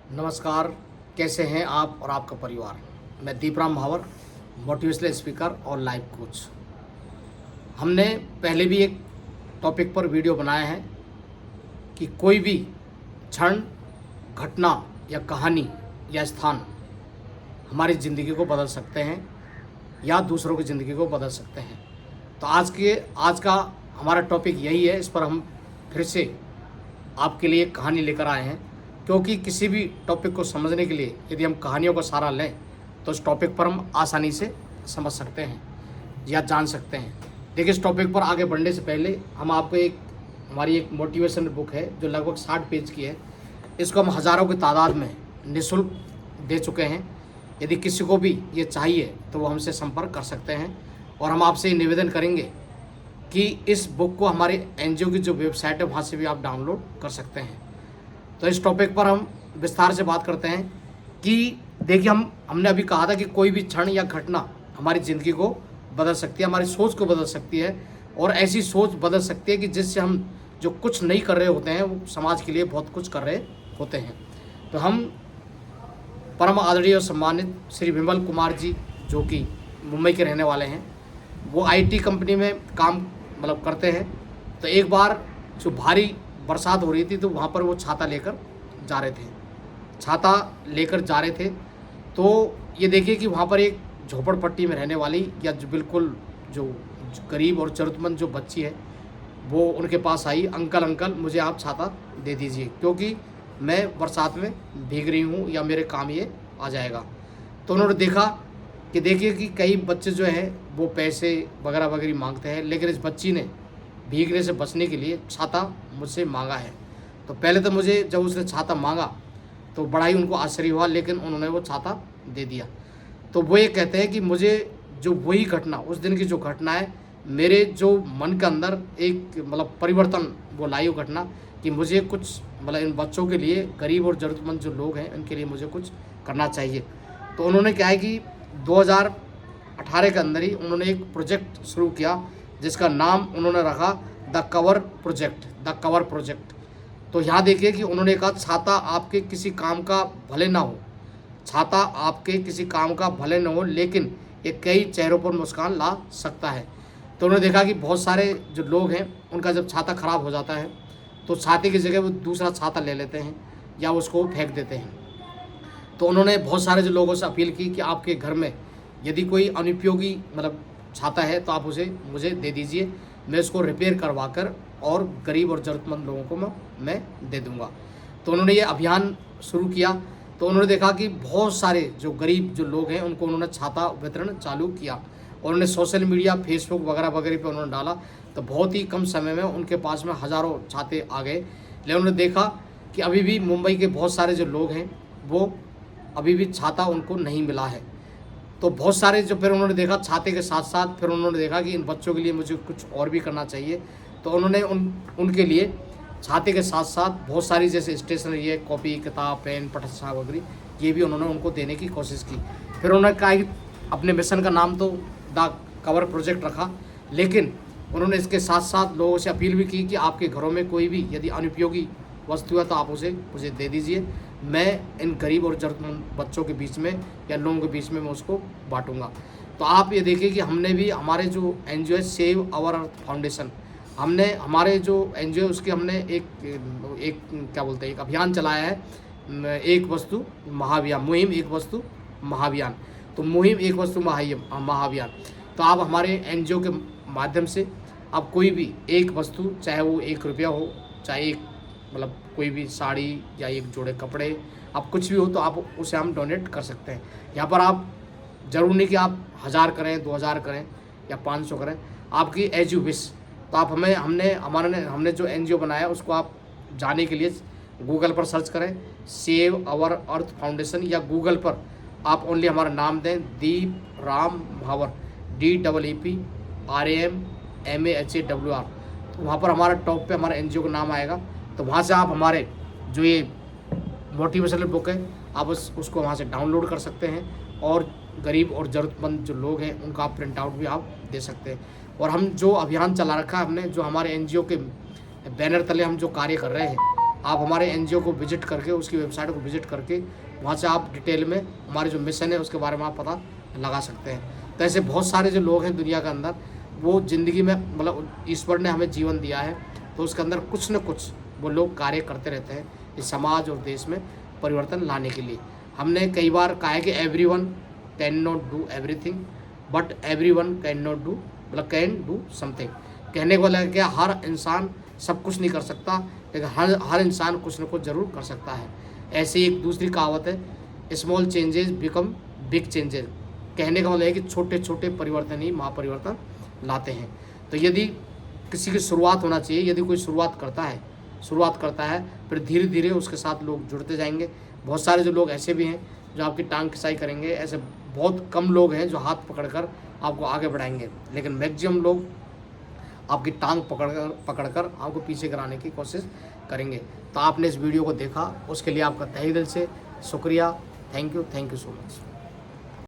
नमस्कार, कैसे हैं आप और आपका परिवार। मैं दीपराम महावर, मोटिवेशनल स्पीकर और लाइफ कोच। हमने पहले भी एक टॉपिक पर वीडियो बनाया है कि कोई भी क्षण, घटना या कहानी या स्थान हमारी ज़िंदगी को बदल सकते हैं या दूसरों की ज़िंदगी को बदल सकते हैं। तो आज का हमारा टॉपिक यही है। इस पर हम फिर से आपके लिए एक कहानी लेकर आए हैं, क्योंकि किसी भी टॉपिक को समझने के लिए यदि हम कहानियों का सहारा लें तो इस टॉपिक पर हम आसानी से समझ सकते हैं या जान सकते हैं। देखिए, इस टॉपिक पर आगे बढ़ने से पहले हम आपको हमारी एक मोटिवेशन बुक है जो लगभग 60 पेज की है। इसको हम हज़ारों की तादाद में निःशुल्क दे चुके हैं। यदि किसी को भी ये चाहिए तो वो हमसे संपर्क कर सकते हैं। और हम आपसे निवेदन करेंगे कि इस बुक को हमारे एनजीओ की जो वेबसाइट है वहाँ से भी आप डाउनलोड कर सकते हैं। तो इस टॉपिक पर हम विस्तार से बात करते हैं कि देखिए, हमने अभी कहा था कि कोई भी क्षण या घटना हमारी ज़िंदगी को बदल सकती है, हमारी सोच को बदल सकती है। और ऐसी सोच बदल सकती है कि जिससे हम जो कुछ नहीं कर रहे होते हैं वो समाज के लिए बहुत कुछ कर रहे होते हैं। तो हम परम आदरणीय और सम्मानित श्री विमल कुमार जी, जो कि मुंबई के रहने वाले हैं, वो आईटी कंपनी में काम करते हैं। तो एक बार जो भारी बरसात हो रही थी तो वहाँ पर वो छाता लेकर जा रहे थे। तो ये देखिए कि वहाँ पर एक झोपड़पट्टी में रहने वाली या जो बिल्कुल जो गरीब और ज़रूरतमंद जो बच्ची है वो उनके पास आई। अंकल मुझे आप छाता दे दीजिए, क्योंकि मैं बरसात में भीग रही हूँ या मेरे काम ये आ जाएगा। तो उन्होंने देखा कि देखिए कि कई बच्चे जो हैं वो पैसे वगैरह मांगते हैं, लेकिन इस बच्ची ने भीगने से बचने के लिए छाता मुझसे मांगा है। तो पहले तो मुझे जब उसने छाता मांगा तो बड़ा ही उनको आश्चर्य हुआ, लेकिन उन्होंने वो छाता दे दिया। तो वो ये कहते हैं कि मुझे जो वही घटना, उस दिन की जो घटना है, मेरे जो मन के अंदर एक परिवर्तन वो लाई वो घटना कि मुझे कुछ इन बच्चों के लिए, गरीब और ज़रूरतमंद जो लोग हैं उनके लिए मुझे कुछ करना चाहिए। तो उन्होंने क्या है कि 2018 के अंदर ही उन्होंने एक प्रोजेक्ट शुरू किया जिसका नाम उन्होंने रखा द कवर प्रोजेक्ट। तो यहाँ देखिए कि उन्होंने कहा छाता आपके किसी काम का भले ना हो, लेकिन ये कई चेहरों पर मुस्कान ला सकता है। तो उन्होंने देखा कि बहुत सारे जो लोग हैं उनका जब छाता ख़राब हो जाता है तो छाते की जगह वो दूसरा छाता ले लेते हैं या उसको फेंक देते हैं। तो उन्होंने बहुत सारे जो लोगों से अपील की कि आपके घर में यदि कोई अनुपयोगी छाता है तो आप उसे मुझे दे दीजिए, मैं उसको रिपेयर करवा कर और गरीब और ज़रूरतमंद लोगों को मैं दे दूंगा। तो उन्होंने ये अभियान शुरू किया। तो उन्होंने देखा कि बहुत सारे जो गरीब जो लोग हैं उनको उन्होंने छाता वितरण चालू किया और उन्होंने सोशल मीडिया, फेसबुक वगैरह पे उन्होंने डाला। तो बहुत ही कम समय में उनके पास में हज़ारों छाते आ गए। लेकिन उन्होंने देखा कि अभी भी मुंबई के बहुत सारे जो लोग हैं वो अभी भी छाता उनको नहीं मिला है। तो बहुत सारे जो फिर उन्होंने देखा छाते के साथ साथ फिर उन्होंने देखा कि इन बच्चों के लिए मुझे कुछ और भी करना चाहिए। तो उन्होंने उनके लिए छाते के साथ साथ बहुत सारी जैसे स्टेशनरी है, कॉपी, किताब, पेन, पटस्था वगैरह, ये भी उन्होंने उनको देने की कोशिश की। फिर उन्होंने कहा कि अपने मिशन का नाम तो द कवर प्रोजेक्ट रखा, लेकिन उन्होंने इसके साथ साथ लोगों से अपील भी की कि आपके घरों में कोई भी यदि अनुपयोगी वस्तु है तो आप उसे मुझे दे दीजिए, मैं इन गरीब और ज़रूरतमंद बच्चों के बीच में या लोगों के बीच में मैं उसको बांटूंगा। तो आप ये देखिए कि हमने भी हमारे जो एनजीओ है सेव आवर अर्थ फाउंडेशन, हमने हमारे जो एनजीओ उसके हमने एक क्या बोलते हैं एक अभियान चलाया है, एक वस्तु महाभियान, मुहिम एक वस्तु महाभियान। तो मुहिम एक वस्तु महाभियान। तो आप हमारे एनजीओ के माध्यम से आप कोई भी एक वस्तु, चाहे वो 1 रुपया हो, चाहे एक कोई भी साड़ी या एक जोड़े कपड़े, आप कुछ भी हो तो आप उसे हम डोनेट कर सकते हैं। यहाँ पर आप ज़रूर नहीं कि आप 1000 करें, 2000 करें या 500 करें, आपकी एज यू विश। तो आप हमने जो एनजीओ बनाया उसको आप जाने के लिए गूगल पर सर्च करें सेव आवर अर्थ फाउंडेशन, या गूगल पर आप ओनली हमारा नाम दें दीपराम महावर, DEEPRAMMAHAWR। तो वहाँ पर हमारा टॉप पे हमारा एनजीओ का नाम आएगा। तो वहाँ से आप हमारे जो ये मोटिवेशनल बुक है आप उसको वहाँ से डाउनलोड कर सकते हैं और गरीब और ज़रूरतमंद जो लोग हैं उनका आप प्रिंट आउट भी आप दे सकते हैं। और हम जो अभियान चला रखा है हमने, जो हमारे एनजीओ के बैनर तले हम जो कार्य कर रहे हैं, आप हमारे एनजीओ को विजिट करके, उसकी वेबसाइट को विजिट करके वहाँ से आप डिटेल में हमारे जो मिशन है उसके बारे में आप पता लगा सकते हैं। तो ऐसे बहुत सारे जो लोग हैं दुनिया के अंदर, वो ज़िंदगी में मतलब ईश्वर ने हमें जीवन दिया है तो उसके अंदर कुछ न कुछ वो लोग कार्य करते रहते हैं इस समाज और देश में परिवर्तन लाने के लिए। हमने कई बार कहा है कि everyone can not do everything but everyone can not do मतलब कैन डू समथिंग। कहने को वाला है कि हर इंसान सब कुछ नहीं कर सकता, लेकिन हर इंसान कुछ न कुछ ज़रूर कर सकता है। ऐसी एक दूसरी कहावत है, small changes become big changes. कहने का मतलब है कि छोटे छोटे परिवर्तन ही महापरिवर्तन लाते हैं। तो यदि किसी की शुरुआत होना चाहिए, यदि कोई शुरुआत करता है फिर धीरे धीरे उसके साथ लोग जुड़ते जाएंगे। बहुत सारे जो लोग ऐसे भी हैं जो आपकी टांग खिंचाई करेंगे, ऐसे बहुत कम लोग हैं जो हाथ पकड़कर आपको आगे बढ़ाएंगे, लेकिन मैक्सिमम लोग आपकी टांग पकड़कर आपको पीछे कराने की कोशिश करेंगे। तो आपने इस वीडियो को देखा उसके लिए आपका तहे दिल से शुक्रिया। Thank you so much.